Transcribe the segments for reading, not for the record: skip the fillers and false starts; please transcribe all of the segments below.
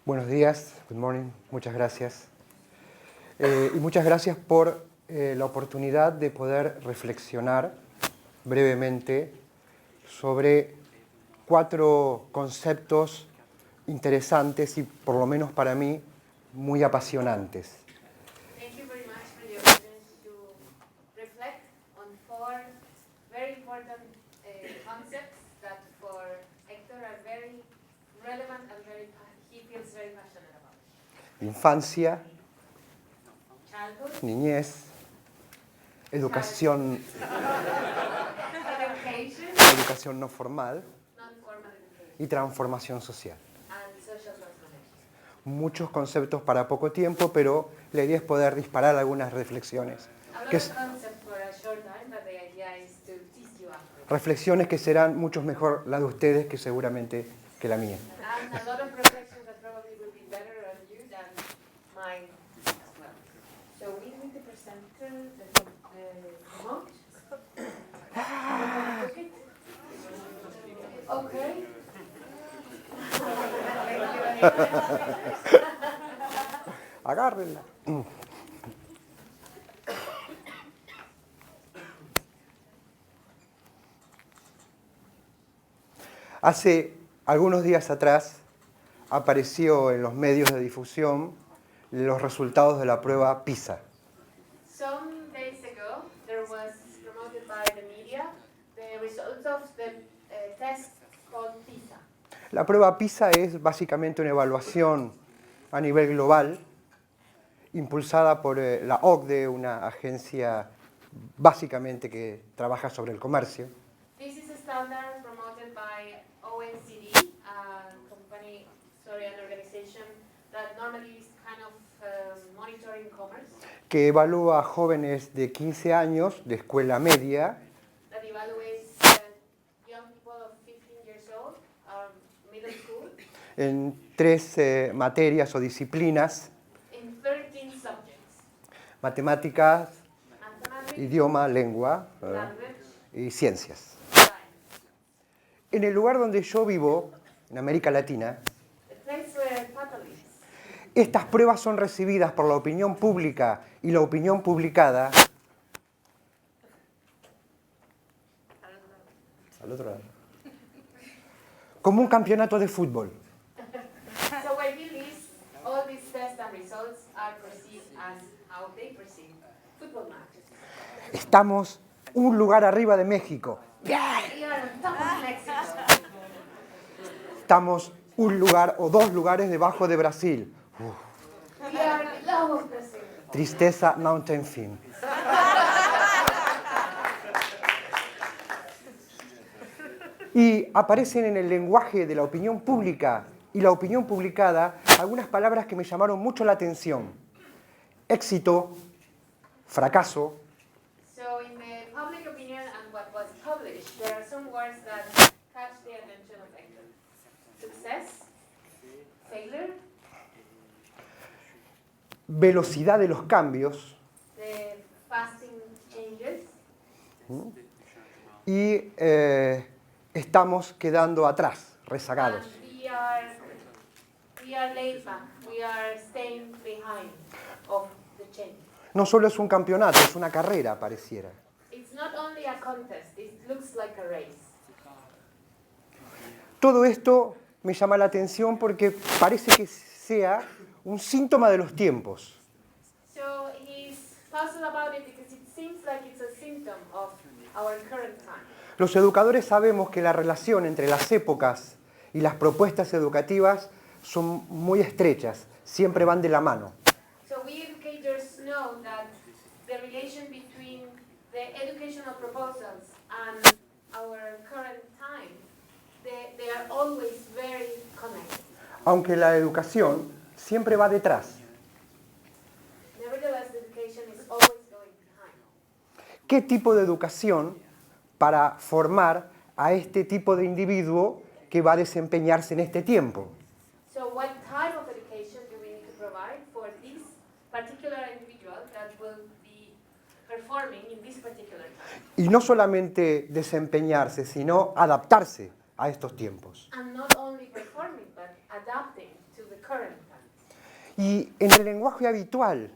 Buenos días, good morning, muchas gracias. Y muchas gracias por la oportunidad de poder reflexionar brevemente sobre 4 conceptos interesantes y, por lo menos para mí, muy apasionantes. Thank you very much for the opportunity to reflect on 4 very important concepts that for Héctor are very relevant and he feels very passionate about. Infancia, Childhood, niñez, educación, education, educación no formal non-formal education, y transformación social. and social transformation. Muchos conceptos para poco tiempo, pero la idea es poder disparar algunas reflexiones. A lot Que of concepts for a short time, but the idea is to tease you after. reflexiones que serán mucho mejor la de ustedes que seguramente que la mía. And a lot of reflections that probably will be better on you than mine as well. So we need the presenter, the remote. Okay. Agárrenla. Hace algunos días atrás apareció en los medios de difusión los resultados de la prueba PISA. Some days ago, there was promoted by the media the results of the test called PISA. La prueba PISA es básicamente una evaluación a nivel global impulsada por la OCDE, una agencia básicamente que trabaja sobre el comercio. This is a standard promoted by OECD, an organization that normally is kind of monitoring commerce, Que evalúa a jóvenes de 15 años de escuela media that evaluates young people of 15 years old, middle school, en 3 materias o disciplinas: in 13 subjects: matemáticas, mathematics, idioma, lengua language, y ciencias. science. En el lugar donde yo vivo, en América Latina, The place where Tata lives. estas pruebas son recibidas por la opinión pública y la opinión publicada al otro lado, como un campeonato de fútbol. So where he lives, all these tests and results are perceived as how they perceive football matches. Estamos un lugar arriba de México. We are on top of Mexico. Estamos un lugar o 2 lugares debajo de Brasil. We are below of Brazil. Tristeza Mountain Fin. Y aparecen en el lenguaje de la opinión pública y la opinión publicada algunas palabras que me llamaron mucho la atención: éxito, fracaso, So in the public opinion and what was published, there are some words that catch the attention of Hector. Success, failure, velocidad de los cambios the fasting changes, y estamos quedando atrás, rezagados. and we are laid back. We are staying behind of the change. No solo es un campeonato, es una carrera, pareciera. It's not only a contest, it looks like a race. Todo esto me llama la atención porque parece que sea un síntoma de los tiempos. So he's puzzled about it because it seems like it's a symptom of our current time. Los educadores sabemos que la relación entre las épocas y las propuestas educativas son muy estrechas, siempre van de la mano. So we educators know that the relation between the educational proposals and our current time, they are always very connected. Aunque la educación siempre va detrás. Nevertheless, education is always going behind. ¿Qué tipo de educación para formar a este tipo de individuo que va a desempeñarse en este tiempo? So what type of education do we need to provide for this particular individual that will be performing in this particular time? Y no solamente desempeñarse, sino adaptarse a estos tiempos. And not only performing, but adapting to the current times. Y en el lenguaje habitual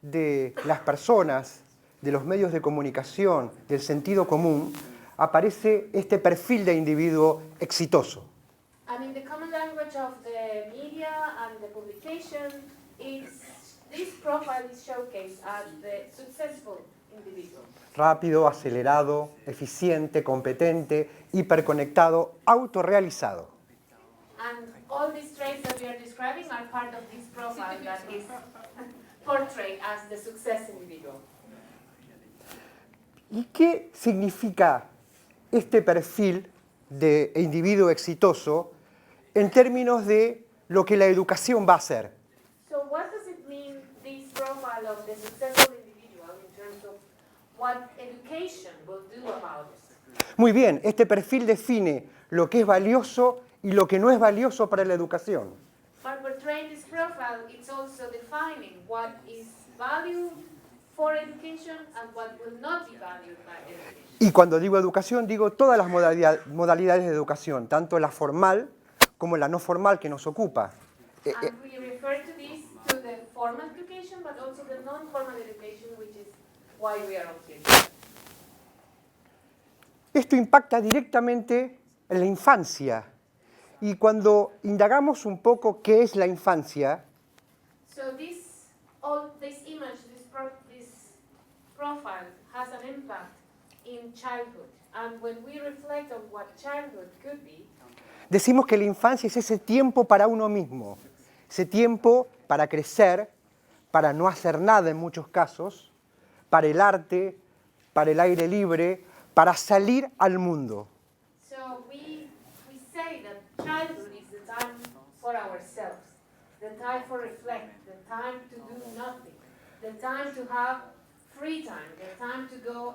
de las personas, de los medios de comunicación, del sentido común, aparece este perfil de individuo exitoso. And in the common language of the media and the publication, this profile is showcased as the successful individual. Rápido, acelerado, eficiente, competente, hiperconectado, autorrealizado. And all these traits that we are describing are part of this profile that is portrayed as the success individual. ¿Y qué significa este perfil de individuo exitoso en términos de lo que la educación va a hacer? So what does it mean, this profile of the successful individual, in terms of what education will do about it? Muy bien, este perfil define lo que es valioso y lo que no es valioso para la educación. By portraying this profile, it's also defining what is valued for education and what will not be valued by education. Y cuando digo educación, digo todas las modalidades de educación, tanto la formal como la no formal que nos ocupa. And we refer to this, to the formal education, but also the non-formal education, which is why we are all here. Esto impacta directamente en la infancia. Y cuando indagamos un poco qué es la infancia, So this image, this profile has an impact in childhood. And when we reflect on what childhood could be, decimos que la infancia es ese tiempo para uno mismo, ese tiempo para crecer, para no hacer nada en muchos casos, para el arte, para el aire libre, para salir al mundo. so we say that childhood is the time for ourselves, the time for reflect, the time to do nothing, the time to have free time, the time to go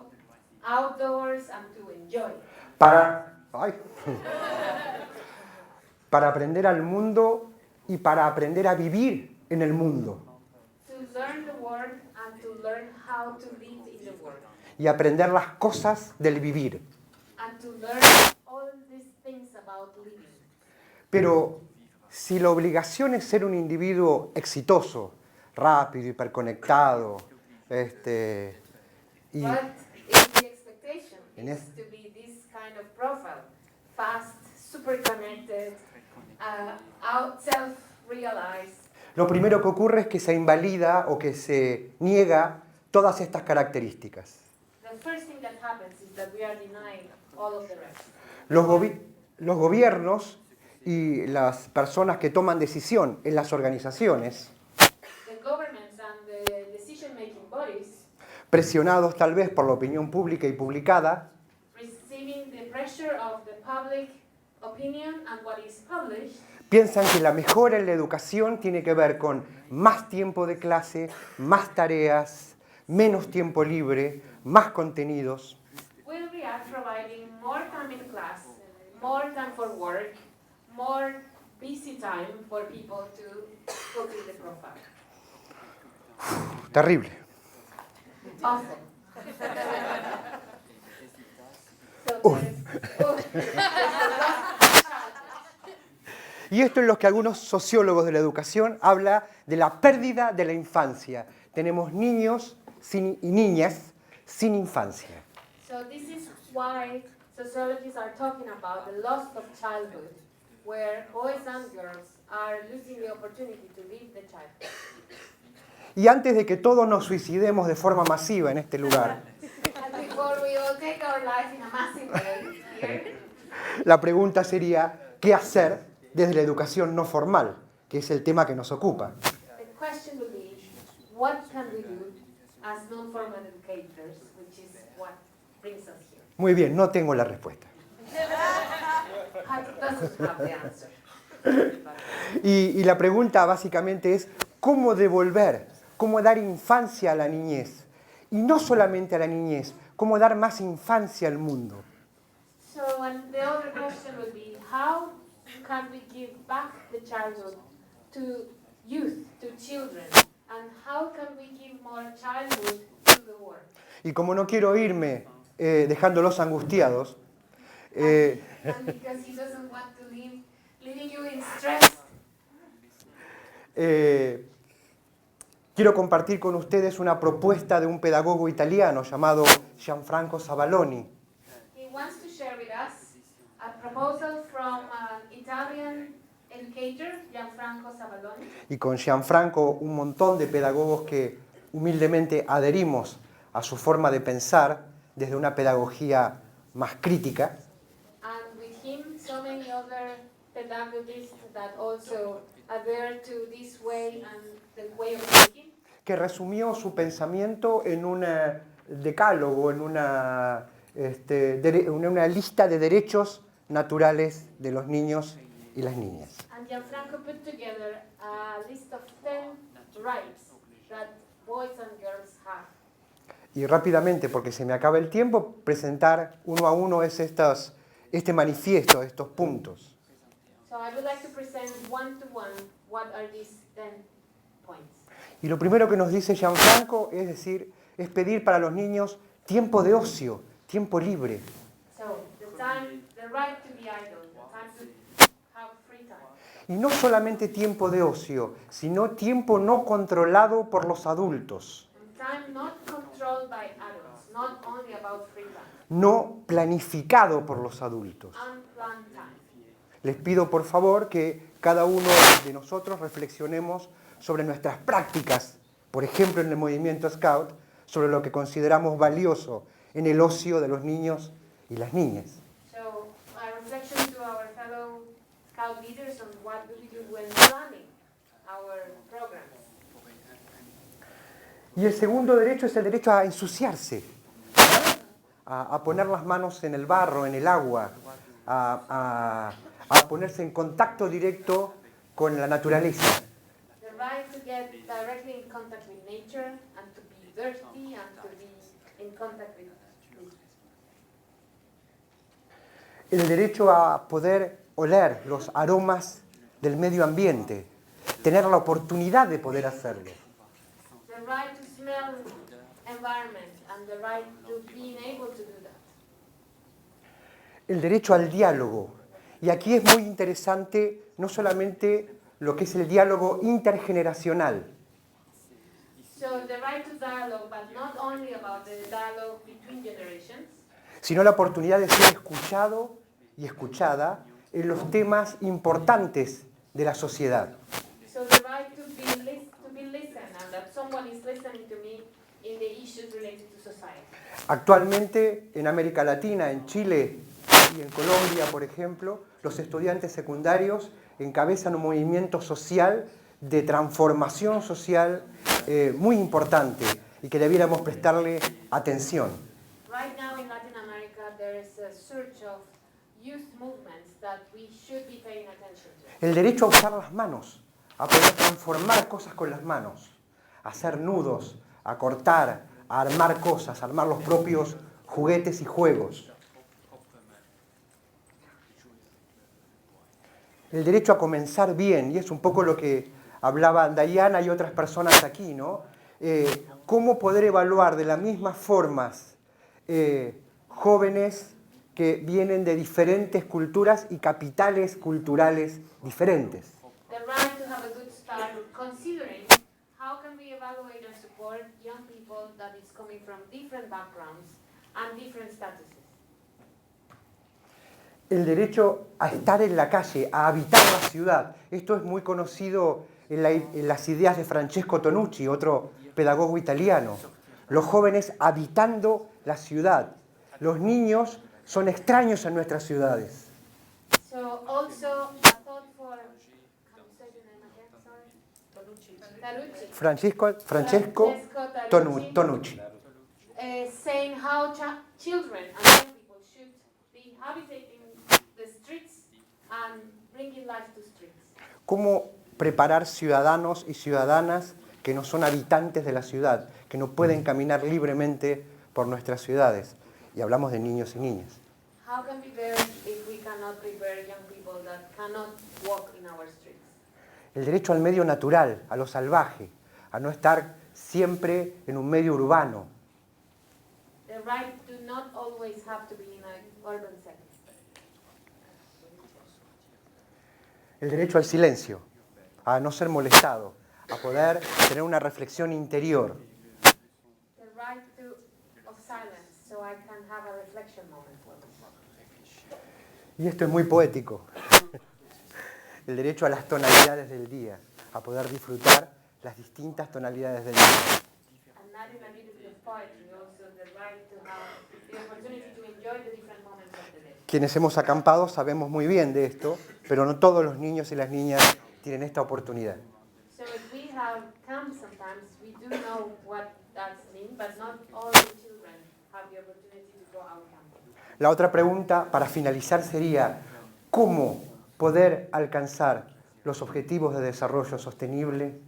outdoors and to enjoy. Para aprender al mundo y para aprender a vivir en el mundo. To learn the world and to learn how to live in the world. Y aprender las cosas del vivir. And to learn all these things about living. Pero si la obligación es ser un individuo exitoso, rápido, hiperconectado, y But if the expectation is to be this kind of profile, fast, super connected, self-realized, lo primero que ocurre es que se invalida o que se niega todas estas características. the first thing that happens is that we are denying all of the rest. Los gobiernos y las personas que toman decisión en las organizaciones, The governments and the decision-making bodies, presionados tal vez por la opinión pública y publicada, receiving the pressure of the public opinion and what is published, piensan que la mejora en la educación tiene que ver con más tiempo de clase, más tareas, menos tiempo libre, más contenidos. will be at providing more time in class, more time for work, more busy time for people to fulfill the profile. Terrible. Awful. So Y esto es lo que algunos sociólogos de la educación hablan de la pérdida de la infancia. Tenemos niños y niñas sin infancia. So this is why sociologists are talking about the loss of childhood, where boys and girls are losing the opportunity to live the childhood. Y antes de que todos nos suicidemos de forma masiva en este lugar, And before we all take our life in a massive way here, la pregunta sería, ¿qué hacer desde la educación no formal? Que es el tema que nos ocupa. the question would be, what can we do as non-formal educators, which is what brings us here? Muy bien, no tengo la respuesta. Doesn't have the answer. Y la pregunta básicamente es, ¿cómo devolver, cómo dar infancia a la niñez? Y no solamente a la niñez, ¿cómo dar más infancia al mundo? So, and the other question would be, how can we give back the childhood to youth, to children? And how can we give more childhood to the world? Y como no quiero irme dejándolos angustiados, And because he doesn't want to leaving you in stress, Quiero compartir con ustedes una propuesta de un pedagogo italiano llamado Gianfranco Savaloni. He wants to share with us a proposal from an Italian educator, Gianfranco Savaloni. Y con Gianfranco un montón de pedagogos que humildemente adherimos a su forma de pensar desde una pedagogía más crítica. And with him, so many other pedagogists that also adhere to this way and the way of thinking, Que resumió su pensamiento en un decálogo, en una lista de derechos naturales de los niños y las niñas. and Gianfranco put together a list of 10 rights that boys and girls have. Y rápidamente, porque se me acaba el tiempo, presentar uno a uno este manifiesto, estos puntos. So I would like to present one to one what are these 10 points. Y lo primero que nos dice Gianfranco es pedir para los niños tiempo de ocio, tiempo libre. So the right to be idle, the time to have free time. Y no solamente tiempo de ocio, sino tiempo no controlado por los adultos, And time not controlled by adults, not only about free time, no planificado por los adultos. unplanned time. Les pido por favor que cada uno de nosotros reflexionemos sobre nuestras prácticas, por ejemplo en el movimiento Scout, sobre lo que consideramos valioso en el ocio de los niños y las niñas. So a reflection to our fellow Scout leaders on what do we do when planning our programs. Y el segundo derecho es el derecho a ensuciarse, a poner las manos en el barro, en el agua, a ponerse en contacto directo con la naturaleza. The right to get directly in contact with nature and to be dirty and to be in contact with nature. El derecho a poder oler los aromas del medio ambiente, tener la oportunidad de poder hacerlo. The right to smell environment and the right to being able to do that. El derecho al diálogo. Y aquí es muy interesante no solamente lo que es el diálogo intergeneracional, So the right to dialogue, but not only about the dialogue between generations, sino la oportunidad de ser escuchado y escuchada en los temas importantes de la sociedad. so the right to be listened and that someone is listening to me in the issues related to society. Actualmente en América Latina, en Chile y en Colombia, por ejemplo, los estudiantes secundarios encabezan un movimiento social de transformación social muy importante y que debiéramos prestarle atención. Right now in Latin America there is a surge of youth movements that we should be paying attention to. El derecho a usar las manos, a poder transformar cosas con las manos, a hacer nudos, a cortar, a armar cosas, a armar los propios juguetes y juegos. El derecho a comenzar bien, y es un poco lo que hablaba Diana y otras personas aquí, ¿no? Cómo poder evaluar de las mismas formas jóvenes que vienen de diferentes culturas y capitales culturales diferentes. The right to have a good start considering how can we evaluate and support young people that is coming from different backgrounds and different statuses. El derecho a estar en la calle, a habitar la ciudad. Esto es muy conocido en las ideas de Francesco Tonucci, otro pedagogo italiano. Los jóvenes habitando la ciudad. Los niños son extraños en nuestras ciudades. So also a thought for, can you say the name again, sorry? Talucci. Francesco Tonucci. Saying how children and young people should be habitating the streets and bringing life to streets. ¿Cómo preparar ciudadanos y ciudadanas que no son habitantes de la ciudad, que no pueden caminar libremente por nuestras ciudades? Y hablamos de niños y niñas. How can we bear if we cannot prepare young people that cannot walk in our streets? El derecho al medio natural, a lo salvaje, a no estar siempre en un medio urbano. The right to not always have to be in an urban setting. El derecho al silencio, a no ser molestado, a poder tener una reflexión interior. The right of silence, so I can have a reflection moment. Y esto es muy poético. El derecho a las tonalidades del día, a poder disfrutar las distintas tonalidades del día. And that is a little bit of poetry, also the right to have the opportunity to enjoy the different moments of the day. Quienes hemos acampado sabemos muy bien de esto, pero no todos los niños y las niñas tienen esta oportunidad. So if we have camp sometimes, we do know what that means, but not all the children have the opportunity to go out camping. La otra pregunta, para finalizar, sería ¿cómo poder alcanzar los objetivos de desarrollo sostenible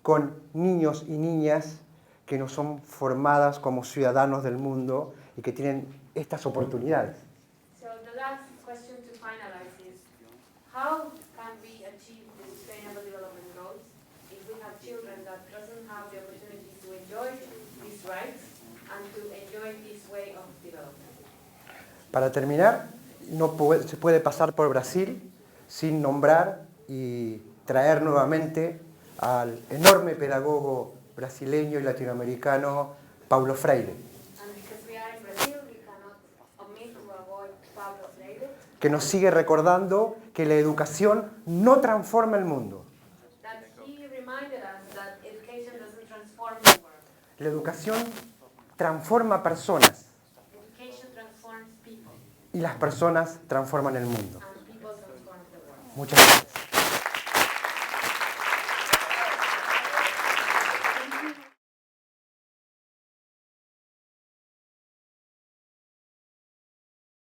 con niños y niñas que no son formadas como ciudadanos del mundo y que tienen estas oportunidades? So the last question to finalize is, how can we achieve the Sustainable Development Goals if we have children that doesn't have the opportunity to enjoy these rights and to enjoy this way of development? Para terminar, se puede pasar por Brasil sin nombrar y traer nuevamente al enorme pedagogo brasileño y latinoamericano Paulo Freire, And because we are in Brazil, we cannot omit to avoid Paulo Freire, que nos sigue recordando que la educación no transforma el mundo. that he reminded us that education doesn't transform the world. La educación transforma personas Education transforms people, y las personas transforman el mundo. and people transform the world. Muchas gracias.